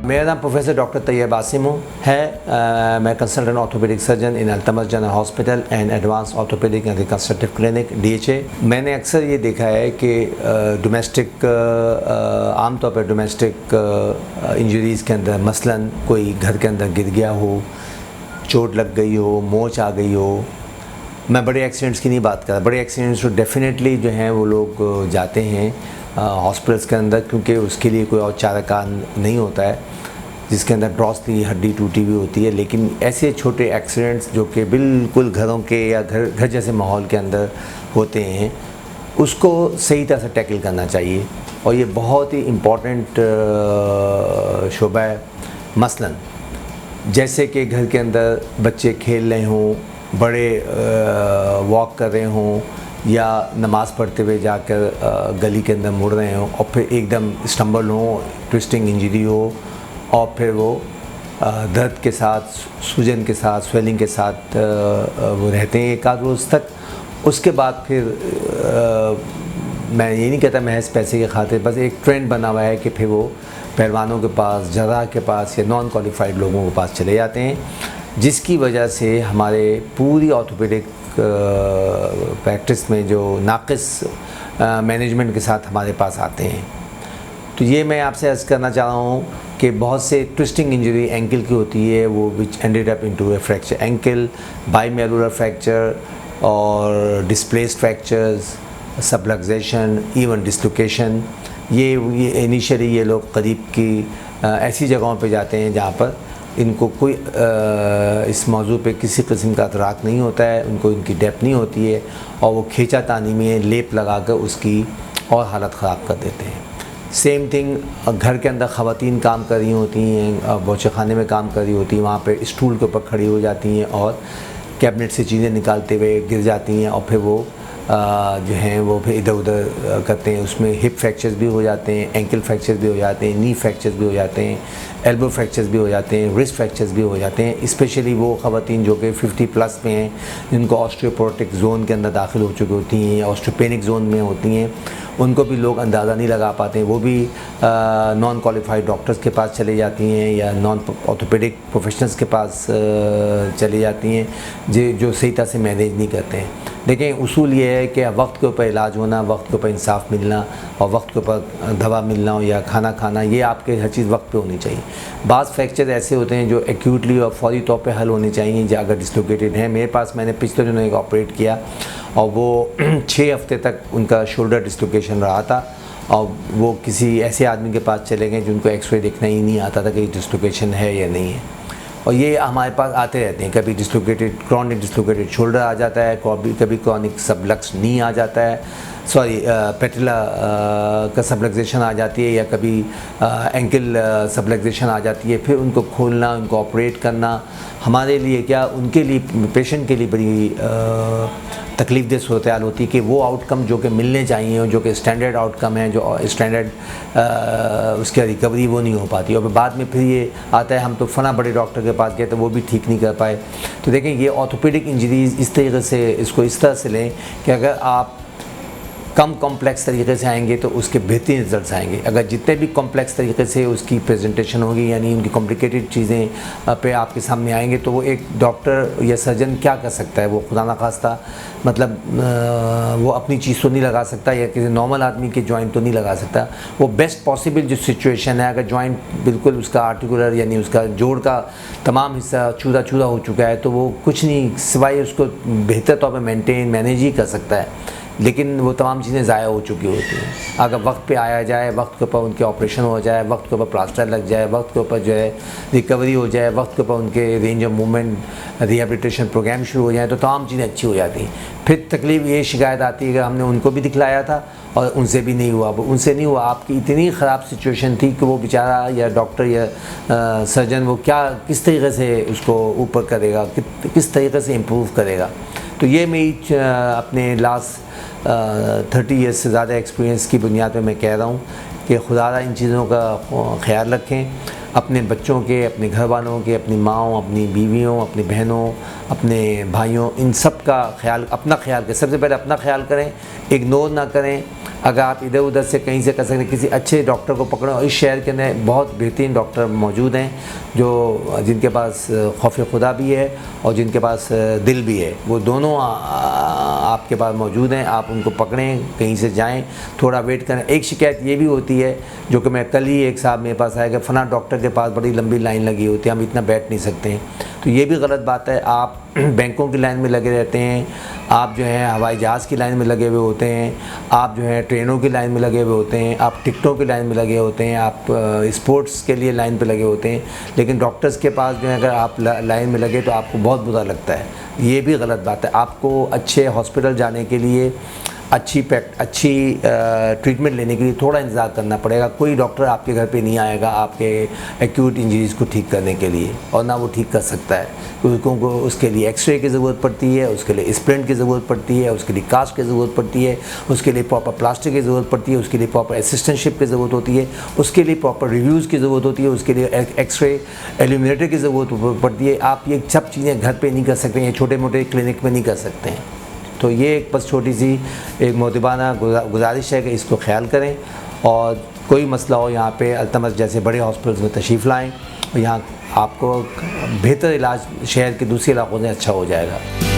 मेरा नाम professor doctor Tayyab Asim है। मैं consultant orthopaedic surgeon in Altamas general hospital and advance orthopaedic and reconstructive clinic DHA। मैंने अक्सर ये देखा है कि डोमेस्टिक आमतौर पर डोमेस्टिक इंजरीज़ के अंदर मसलन कोई घर के अंदर गिर गया हो, चोट लग गई हो, मोच आ गई हो। मैं बड़े एक्सीडेंट्स की नहीं बात कर रहा। बड़े एक्सीडेंट्स तो डेफिनेटली जो हैं वो लोग जाते हैं हॉस्पिटल्स के अंदर, क्योंकि उसके लिए कोई और चाराकार नहीं होता है जिसके अंदर ड्रॉस हड्डी टूटी हुई होती है। लेकिन ऐसे छोटे एक्सीडेंट्स जो कि बिल्कुल घरों के या घर जैसे माहौल के अंदर होते हैं, उसको सही तरह से टैकल करना चाहिए और ये बहुत ही इम्पॉर्टेंट शोबा है। मसलन जैसे कि घर के अंदर बच्चे खेल रहे हों, बड़े वॉक कर रहे हों या नमाज़ पढ़ते हुए जाकर गली के अंदर मुड़ रहे हों और फिर एकदम स्टम्बल हो, ट्विस्टिंग इंजरी हो और फिर वो दर्द के साथ, सूजन के साथ, स्वेलिंग के साथ वो रहते हैं एक आध रोज़ तक। उसके बाद फिर मैं ये नहीं कहता महज पैसे के खातिर, बस एक ट्रेंड बना हुआ है कि फिर वो पहलवानों के पास, जर्राह के पास या नॉन क्वालिफाइड लोगों के पास चले जाते हैं, जिसकी वजह से हमारे पूरी ऑर्थोपेडिक प्रैक्टिस में जो नाक़िस मैनेजमेंट के साथ हमारे पास आते हैं। तो ये मैं आपसे अर्ज़ करना चाह रहा हूँ कि बहुत से ट्विस्टिंग इंजरी एंकल की होती है, वो which ended up into a fracture ankle, bimalleolar fracture और displaced fractures, subluxation, even dislocation. ये इनिशियली ये लोग करीब की ऐसी जगहों पे जाते हैं जहाँ पर इनको कोई इस मौजू पे किसी किस्म का अतराक नहीं होता है, उनको इनकी डेप्थ नहीं होती है और वो खींचा तानी में लेप लगाकर उसकी और हालत ख़राब कर देते हैं। सेम थिंग घर के अंदर ख़वातीन काम कर रही होती हैं, बौचेखाने में काम कर रही होती हैं, वहाँ पे स्टूल के ऊपर खड़ी हो जाती हैं और कैबिनेट से चीज़ें निकालते हुए गिर जाती हैं और फिर वो जो हैं वो फिर इधर उधर करते हैं। उसमें हिप फ्रैक्चर्स भी हो जाते हैं, एंकल फ्रैक्चर्स भी हो जाते हैं, नी फ्रैक्चर्स भी हो जाते हैं, एल्बो फ्रैक्चर्स भी हो जाते हैं, रिस्ट फ्रैक्चर्स भी हो जाते हैं। स्पेशली वो ख़वातीन जो कि 50+ में हैं, जिनको ऑस्टियोपोरोटिक जोन के अंदर दाखिल हो चुकी होती हैं, ऑस्टियोपेनिक जोन में होती हैं, उनको भी लोग अंदाज़ा नहीं लगा पाते हैं। वो भी नॉन क्वालिफाइड डॉक्टर्स के पास चले जाती हैं या नॉन ऑर्थोपेडिक प्रोफेशनल्स के पास चली जाती हैं जो सही तरह से मैनेज नहीं करते हैं। देखें, उसूल ये है कि वक्त के ऊपर इलाज होना, वक्त के ऊपर इंसाफ मिलना और वक्त के ऊपर दवा मिलना हो या खाना खाना, ये आपके हर चीज़ वक्त पे होनी चाहिए। बाज़ फ्रैक्चर ऐसे होते हैं जो एक्यूटली और फौरी तौर पे हल होने चाहिए। जो अगर डिस्लोकेटेड हैं, मेरे पास मैंने पिछले दिनों एक ऑपरेट किया और वो 6 हफ्ते तक उनका शोल्डर डिस्लोकेशन रहा था और वो किसी ऐसे आदमी के पास चले गए जिनको एक्सरे देखना ही नहीं आता था कि डिस्लोकेशन है या नहीं है। और ये हमारे पास आते रहते हैं, कभी डिस्लोकेटेड क्रॉनिक डिस्लोकेटेड शोल्डर आ जाता है, कभी क्रॉनिक सबलक्स नी आ जाता है, सॉरी पेटिला का सबलक्सेशन आ जाती है या कभी एंकल सबलक्सेशन आ जाती है। फिर उनको खोलना, उनको ऑपरेट करना हमारे लिए क्या, उनके लिए, पेशेंट के लिए बड़ी तकलीफ दह सूरत हाल होती है कि वो आउटकम जो कि मिलने चाहिए, जो कि स्टैंडर्ड आउटकम है, जो स्टैंडर्ड उसकी रिकवरी वो नहीं हो पाती और बाद में फिर ये आता है हम तो फला बड़े डॉक्टर के पास गए तो वो भी ठीक नहीं कर पाए। तो देखें, ये ऑर्थोपेडिक इंजरीज़ इस तरीके से, इसको इस तरह से लें कि अगर आप कम कॉम्प्लेक्स तरीके से आएंगे तो उसके बेहतरीन रिजल्ट्स आएंगे। अगर जितने भी कॉम्प्लेक्स तरीके से उसकी प्रेजेंटेशन होगी, यानी उनकी कॉम्प्लिकेटेड चीज़ें पे आपके सामने आएंगे, तो वो एक डॉक्टर या सर्जन क्या कर सकता है, वो खुदा ना खास्ता मतलब वो अपनी चीज़ तो नहीं लगा सकता या किसी नॉर्मल आदमी के जॉइंट तो नहीं लगा सकता। वो बेस्ट पॉसिबल जो सिचुएशन है, अगर जॉइंट बिल्कुल उसका आर्टिकुलर यानी उसका जोड़ का तमाम हिस्सा चूरा चूरा हो चुका है, तो वो कुछ नहीं सिवाय उसको बेहतर तौर पर मैनेज ही कर सकता है। लेकिन वो तमाम चीज़ें ज़ाया हो चुकी होती हैं। अगर वक्त पे आया जाए, वक्त के ऊपर उनके ऑपरेशन हो जाए, वक्त के ऊपर प्लास्टर लग जाए, वक्त के ऊपर जो है रिकवरी हो जाए, वक्त के ऊपर उनके range of movement rehabilitation programme शुरू हो जाए, तो तमाम चीज़ें अच्छी हो जाती हैं। फिर तकलीफ़ ये शिकायत आती है कि हमने उनको भी दिखलाया था और उनसे भी नहीं हुआ। उनसे नहीं हुआ, आपकी इतनी ख़राब सिचुएशन थी कि वो बेचारा या डॉक्टर या सर्जन वो किस तरीके से उसको ऊपर करेगा, किस तरीके से इम्प्रूव करेगा। तो ये मेरी अपने लास्ट 30 ईयर्स से ज़्यादा एक्सपीरियंस की बुनियाद पे मैं कह रहा हूँ कि खुदा इन चीज़ों का ख्याल रखें, अपने बच्चों के, अपने घर वालों के, अपनी माँओं, अपनी बीवियों, अपनी बहनों, अपने भाइयों, इन सब का ख्याल, अपना ख्याल करें। सबसे पहले अपना ख्याल करें, इग्नोर ना करें, अगर आप इधर उधर से कहीं से कर सकते हैं, किसी अच्छे डॉक्टर को पकड़ो। और इस शहर के अंदर बहुत बेहतरीन डॉक्टर मौजूद हैं जो जिनके पास खौफ खुदा भी है और जिनके पास दिल भी है, वो दोनों आपके पास मौजूद हैं। आप उनको पकड़ें, कहीं से जाएं, थोड़ा वेट करें। एक शिकायत ये भी होती है जो कि मैं कल ही एक साहब मेरे पास आया कि फ़लाँ डॉक्टर के पास बड़ी लंबी लाइन लगी होती है, हम इतना बैठ नहीं सकते हैं। तो ये भी गलत बात है। आप बैंकों की लाइन में लगे रहते हैं, आप जो है हवाई जहाज़ की लाइन में लगे हुए होते हैं, आप जो है ट्रेनों की लाइन में लगे हुए होते हैं, आप टिकटों की लाइन में लगे होते हैं, आप स्पोर्ट्स के लिए लाइन पे लगे होते हैं, लेकिन डॉक्टर्स के पास जो है अगर आप लाइन में लगे तो आपको बहुत बुरा लगता है। ये भी गलत बात है। आपको अच्छे हॉस्पिटल जाने के लिए अच्छी ट्रीटमेंट लेने के लिए थोड़ा इंतज़ार करना पड़ेगा। कोई डॉक्टर आपके घर पे नहीं आएगा आपके एक्यूट इंजरीज़ को ठीक करने के लिए, और ना वो ठीक कर सकता है, क्योंकि उसके लिए एक्सरे की ज़रूरत पड़ती है, उसके लिए स्प्लिंट की ज़रूरत पड़ती है, उसके लिए कास्ट की ज़रूरत पड़ती है, उसके लिए प्रॉपर प्लास्टिक की ज़रूरत पड़ती है, उसके लिए प्रॉपर असिस्टेंटशिप की ज़रूरत होती है, उसके लिए प्रॉपर रिव्यूज़ की ज़रूरत होती है, उसके लिए एक्सरे एल्यूमिनेटर की ज़रूरत पड़ती है। आप ये सब चीज़ें घर पर नहीं कर सकते हैं, छोटे मोटे क्लिनिक में नहीं कर सकते हैं। तो ये एक बस छोटी सी एक मोहतबाना गुजारिश है कि इसको ख्याल करें, और कोई मसला हो यहाँ पे अल्तमस जैसे बड़े हॉस्पिटल्स में तशरीफ़ लाएँ, और यहाँ आपको बेहतर इलाज शहर के दूसरे इलाकों से अच्छा हो जाएगा।